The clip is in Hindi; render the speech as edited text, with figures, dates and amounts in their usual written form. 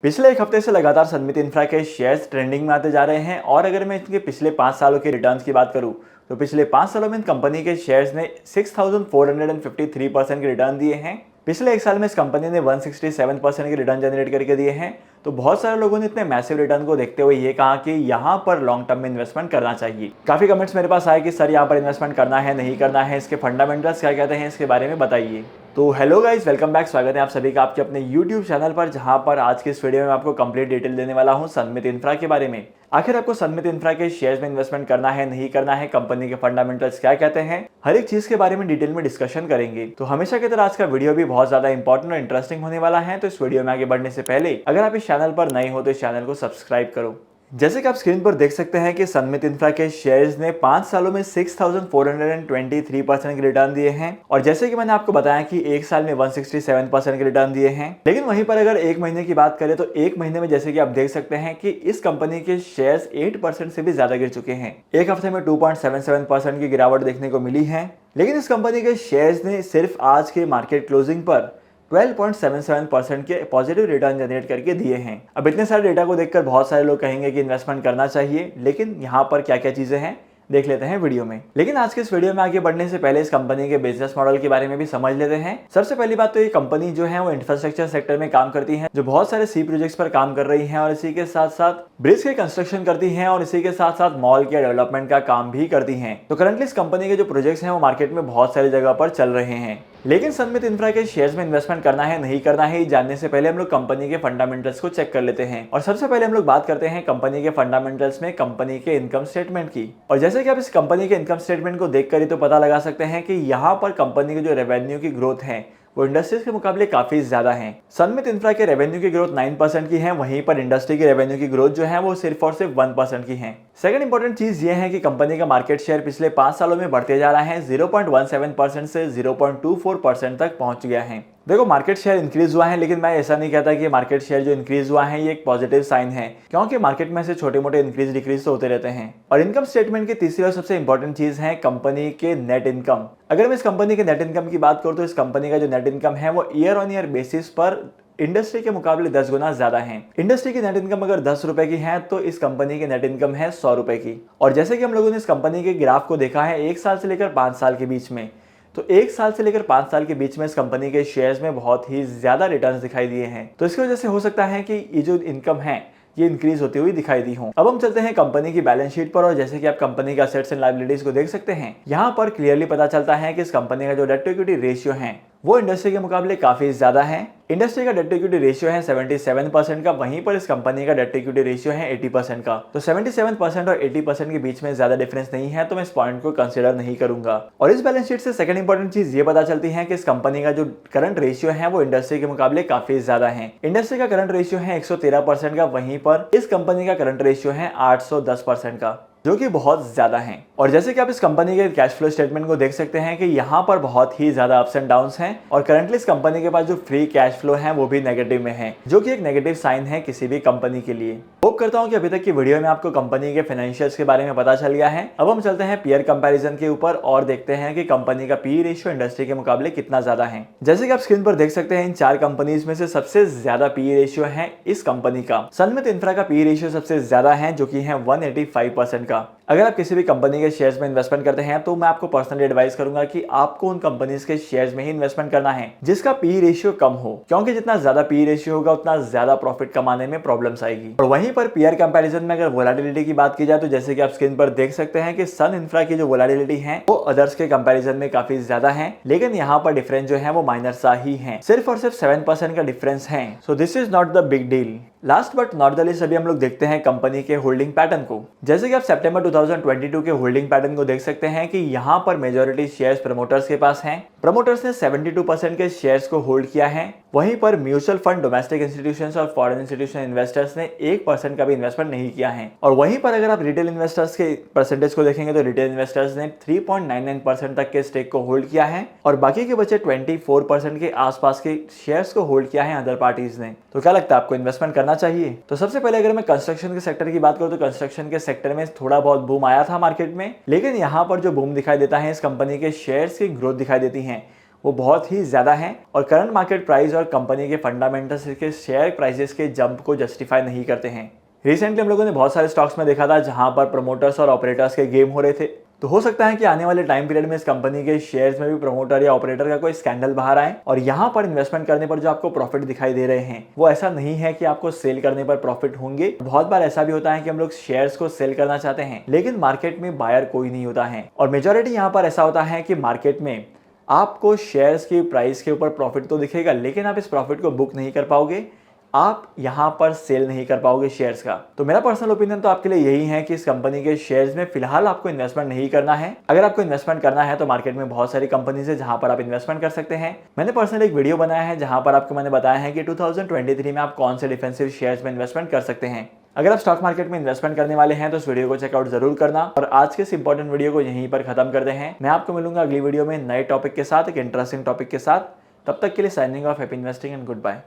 पिछले एक हफ्ते से लगातार सनमित इंफ्रा के शेयर्स ट्रेंडिंग में आते जा रहे हैं और अगर मैं इनके पिछले 5 सालों के रिटर्न्स की बात करूं तो पिछले 5 सालों में इन कंपनी के शेयर्स ने 6,453% के रिटर्न दिए हैं। पिछले एक साल में इस कंपनी ने 167% के रिटर्न जनरेट करके दिए हैं। तो बहुत सारे लोगों ने इतने मैसिव रिटर्न को देखते हुए ये कहा कि यहाँ पर लॉन्ग टर्म में इन्वेस्टमेंट करना चाहिए। काफी कमेंट्स मेरे पास आए कि सर यहाँ पर इन्वेस्टमेंट करना है नहीं करना है, इसके फंडामेंटल्स क्या कहते हैं, इसके बारे में बताइए। तो हेलो गाइस, वेलकम बैक। स्वागत है आप सभी का आपके अपने यूट्यूब चैनल पर, जहां पर आज के इस वीडियो में मैं आपको कंप्लीट डिटेल देने वाला हूं सनमित इंफ्रा के बारे में। आखिर आपको सनमित इंफ्रा के शेयर्स में इन्वेस्टमेंट करना है नहीं करना है, कंपनी के फंडामेंटल्स क्या कहते हैं, हर एक चीज के बारे में डिटेल में डिस्कशन करेंगे। तो हमेशा की तरह आज का वीडियो भी बहुत ज्यादा इंपॉर्टेंट और इंटरेस्टिंग होने वाला है। तो इस वीडियो में आगे बढ़ने से पहले अगर आप इस चैनल पर नए हो तो इस चैनल को सब्सक्राइब करो। जैसे कि आप स्क्रीन पर देख सकते हैं कि सनमित इंफ्रा के शेयर्स ने 5 सालों में 6,423% के रिटर्न दिए हैं और जैसे कि मैंने आपको बताया कि एक साल में 167% के रिटर्न दिए हैं। लेकिन वहीं पर अगर एक महीने की बात करें तो एक महीने में जैसे कि आप देख सकते हैं कि इस कंपनी के शेयर्स 8% से भी ज्यादा गिर चुके हैं। एक हफ्ते में 2.77% की गिरावट देखने को मिली है। लेकिन इस कंपनी के शेयर्स ने सिर्फ आज के मार्केट क्लोजिंग पर 12.77% के पॉजिटिव रिटर्न जनरेट करके दिए हैं। अब इतने सारे डेटा को देखकर बहुत सारे लोग कहेंगे कि इन्वेस्टमेंट करना चाहिए, लेकिन यहाँ पर क्या क्या चीजें हैं देख लेते हैं वीडियो में। लेकिन आज के इस वीडियो में आगे बढ़ने से पहले इस कंपनी के बिजनेस मॉडल के बारे में भी समझ लेते हैं। सबसे पहली बात तो ये कंपनी जो है वो इंफ्रास्ट्रक्चर सेक्टर में काम करती है, जो बहुत सारे सी प्रोजेक्ट्स पर काम कर रही है और इसी के साथ साथ ब्रिज के कंस्ट्रक्शन करती है और इसी के साथ साथ मॉल के डेवलपमेंट का काम भी करती है। तो करंटली इस कंपनी के जो प्रोजेक्ट्स हैं वो मार्केट में बहुत सारी जगह पर चल रहे हैं। लेकिन सनमित इंफ्रा के शेयर्स में इन्वेस्टमेंट करना है नहीं करना है, ये जानने से पहले हम लोग कंपनी के फंडामेंटल्स को चेक कर लेते हैं। और सबसे पहले हम लोग बात करते हैं कंपनी के फंडामेंटल्स में कंपनी के इनकम स्टेटमेंट की। और जैसे कि आप इस कंपनी के इनकम स्टेटमेंट को देखकर ही तो पता लगा सकते हैं कि यहाँ पर कंपनी के जो रेवेन्यू की ग्रोथ है वो इंडस्ट्रीज के मुकाबले काफी ज्यादा है। सनमित इंफ्रा के रेवेन्यू की ग्रोथ 9% की है, वहीं पर इंडस्ट्री की रेवेन्यू की ग्रोथ जो है वो सिर्फ और सिर्फ 1% की है। सेकंड इंपॉर्टेंट चीज ये है कि कंपनी का मार्केट शेयर पिछले 5 सालों में बढ़ते जा रहा है, 0.17% से 0.24% तक पहुंच गया है। देखो, मार्केट शेयर इंक्रीज हुआ है, लेकिन मैं ऐसा नहीं कहता कि मार्केट शेयर जो इंक्रीज हुआ है ये एक पॉजिटिव साइन है, क्योंकि मार्केट में से छोटे मोटे इंक्रीज डिक्रीज तो होते रहते हैं। और इनकम स्टेटमेंट की तीसरी और सबसे इंपॉर्टेंट चीज है कंपनी के नेट इनकम। अगर मैं इस कंपनी के नेट इनकम की बात करूं तो इस कंपनी का जो नेट इनकम है वो ईयर ऑन ईयर बेसिस पर इंडस्ट्री के मुकाबले 10 गुना ज्यादा है। इंडस्ट्री की नेट इनकम अगर 10 रुपए की है तो इस कंपनी की नेट इनकम है 100 रुपए की। और जैसे कि हम लोगों ने इस कंपनी के ग्राफ को देखा है 1 साल से लेकर 5 साल के बीच में, तो 1 साल से लेकर 5 साल के बीच में इस कंपनी के शेयर्स में बहुत ही ज्यादा रिटर्न्स दिखाई दिए हैं। तो इसकी वजह से हो सकता है कि ये जो इनकम है ये इंक्रीज होती हुई दिखाई दी हो। अब हम चलते हैं कंपनी की बैलेंस शीट पर और जैसे कि आप कंपनी के असेट्स एंड लायबिलिटीज को देख सकते हैं, यहाँ पर क्लियरली पता चलता है कि इस कंपनी का जो डेट टू इक्विटी रेशियो है वो इंडस्ट्री के मुकाबले काफी ज्यादा है। इंडस्ट्री का डेट टू इक्विटी रेशियो है 77% का, वहीं पर इस कंपनी का डेट टू इक्विटी रेशियो है 80% का। तो 77% और 80% के बीच में ज्यादा डिफरेंस नहीं है, तो मैं इस पॉइंट को कंसिडर नहीं करूंगा। और इस बैलेंस शीट से सेकंड इंपॉर्टेंट चीज ये पता चलती है कि इस कंपनी का जो करंट रेशियो है वो इंडस्ट्री के मुकाबले काफी ज्यादा है। इंडस्ट्री का करंट रेशियो है 113% का, वहीं पर इस कंपनी का करंट रेशियो है 810% का, जो कि बहुत ज्यादा है। और जैसे कि आप इस कंपनी के कैश फ्लो स्टेटमेंट को देख सकते हैं कि यहाँ पर बहुत ही ज्यादा अप्स एंड डाउन्स हैं और करंटली इस कंपनी के पास जो फ्री कैश फ्लो है वो भी नेगेटिव में है, जो कि एक नेगेटिव साइन है किसी भी कंपनी के लिए। होप करता हूँ कि अभी तक की वीडियो में आपको कंपनी के फाइनेंशियल्स के बारे में पता चल गया है। अब हम चलते हैं पीयर कंपैरिजन के ऊपर और देखते हैं कि कंपनी का पी रेशियो इंडस्ट्री के मुकाबले कितना ज्यादा है। जैसे कि आप स्क्रीन पर देख सकते हैं इन 4 कंपनीज में से सबसे ज्यादा पी रेशियो है इस कंपनी का। सनमित इंफ्रा का पी रेशियो सबसे ज्यादा है, जो कि है 185% का। अगर आप किसी भी कंपनी के शेयर्स में इन्वेस्टमेंट करते हैं तो मैं आपको पर्सनली एडवाइस करूंगा कि आपको उन कंपनीज के शेयर्स में ही इन्वेस्टमेंट करना है जिसका पी रेशियो कम हो, क्योंकि जितना ज्यादा पी रेशियो होगा उतना ज्यादा प्रॉफिट कमाने में प्रॉब्लम्स आएगी। और वहीं पर पीयर कंपैरिजन में अगर वोलेटिलिटी की बात की जाए तो जैसे कि आप स्क्रीन पर देख सकते हैं कि सन इंफ्रा की जो वोलेटिलिटी है वो अदर्स के कंपैरिजन में काफी ज्यादा है, लेकिन यहाँ पर डिफरेंस जो है वो माइनर सा ही है, सिर्फ और सिर्फ 7% का डिफरेंस है। So this is not the big deal. Last but not the least अभी हम लोग देखते हैं कंपनी के होल्डिंग पैटर्न को। जैसे कि आप सितंबर 2022 के होल्डिंग पैटर्न को देख सकते हैं कि यहाँ पर मेजॉरिटी शेयर्स प्रमोटर्स के पास हैं। प्रमोटर्स ने 72% के शेयर्स को होल्ड किया है। वहीं पर म्यूचुअल फंड, डोमेस्टिक इंस्टीट्यूशंस और फॉरेन इंस्टीट्यूशनल इन्वेस्टर्स ने 1% का भी इन्वेस्टमेंट नहीं किया है। और वहीं पर अगर आप रिटेल इन्वेस्टर्स के परसेंटेज को देखेंगे तो रिटेल इन्वेस्टर्स ने 3.99% तक के स्टेक को होल्ड किया है और बाकी के बचे 24% के आसपास के शेयर्स को होल्ड किया है अदर पार्टीज ने। तो क्या लगता है आपको इन्वेस्टमेंट करना चाहिए? तो सबसे पहले अगर मैं कंस्ट्रक्शन के सेक्टर की बात करूं तो कंस्ट्रक्शन के सेक्टर में थोड़ा बहुत बूम आया था मार्केट में, लेकिन यहाँ पर जो बूम दिखाई देता है इस कंपनी के शेयर्स की ग्रोथ दिखाई देती है वो बहुत ही ज़्यादा हैं और करंट मार्केट प्राइस और कंपनी के फंडामेंटल्स के शेयर प्राइसेस के जंप को जस्टिफाई नहीं करते हैं। रिसेंटली हम लोगों ने बहुत सारे स्टॉक्स में देखा था जहां पर प्रमोटर्स और ऑपरेटर्स के गेम हो रहे थे। तो हो सकता है कि आने वाले टाइम पीरियड में इस कंपनी के शेयर्स में भी प्रमोटर या ऑपरेटर का कोई स्कैंडल बाहर आए और यहाँ पर इन्वेस्टमेंट करने पर जो आपको प्रॉफिट दिखाई दे रहे हैं वो ऐसा नहीं है कि आपको सेल करने पर प्रॉफिट होंगे। बहुत बार ऐसा भी होता है कि हम लोग शेयर्स को सेल करना चाहते हैं लेकिन मार्केट में बायर कोई नहीं होता है और मेजोरिटी यहाँ पर ऐसा होता है कि मार्केट में आपको शेयर्स की प्राइस के ऊपर प्रॉफिट तो दिखेगा लेकिन आप इस प्रॉफिट को बुक नहीं कर पाओगे, आप यहां पर सेल नहीं कर पाओगे शेयर्स का। तो मेरा पर्सनल ओपिनियन तो आपके लिए यही है कि इस कंपनी के शेयर्स में फिलहाल आपको इन्वेस्टमेंट नहीं करना है। अगर आपको इन्वेस्टमेंट करना है तो मार्केट में बहुत सारी कंपनीज है जहां पर आप इन्वेस्टमेंट कर सकते हैं। मैंने पर्सनली एक वीडियो बनाया है जहां पर आपको मैंने बताया है कि 2023 में आप कौन से डिफेंसिव शेयर्स में इन्वेस्टमेंट कर सकते हैं। अगर आप स्टॉक मार्केट में इन्वेस्टमेंट करने वाले हैं तो इस वीडियो को चेकआउट जरूर करना और आज के इस इंपॉर्टेंट वीडियो को यहीं पर खत्म करते हैं। मैं आपको मिलूंगा अगली वीडियो में नए टॉपिक के साथ, एक इंटरेस्टिंग टॉपिक के साथ। तब तक के लिए signing off, happy investing and good bye.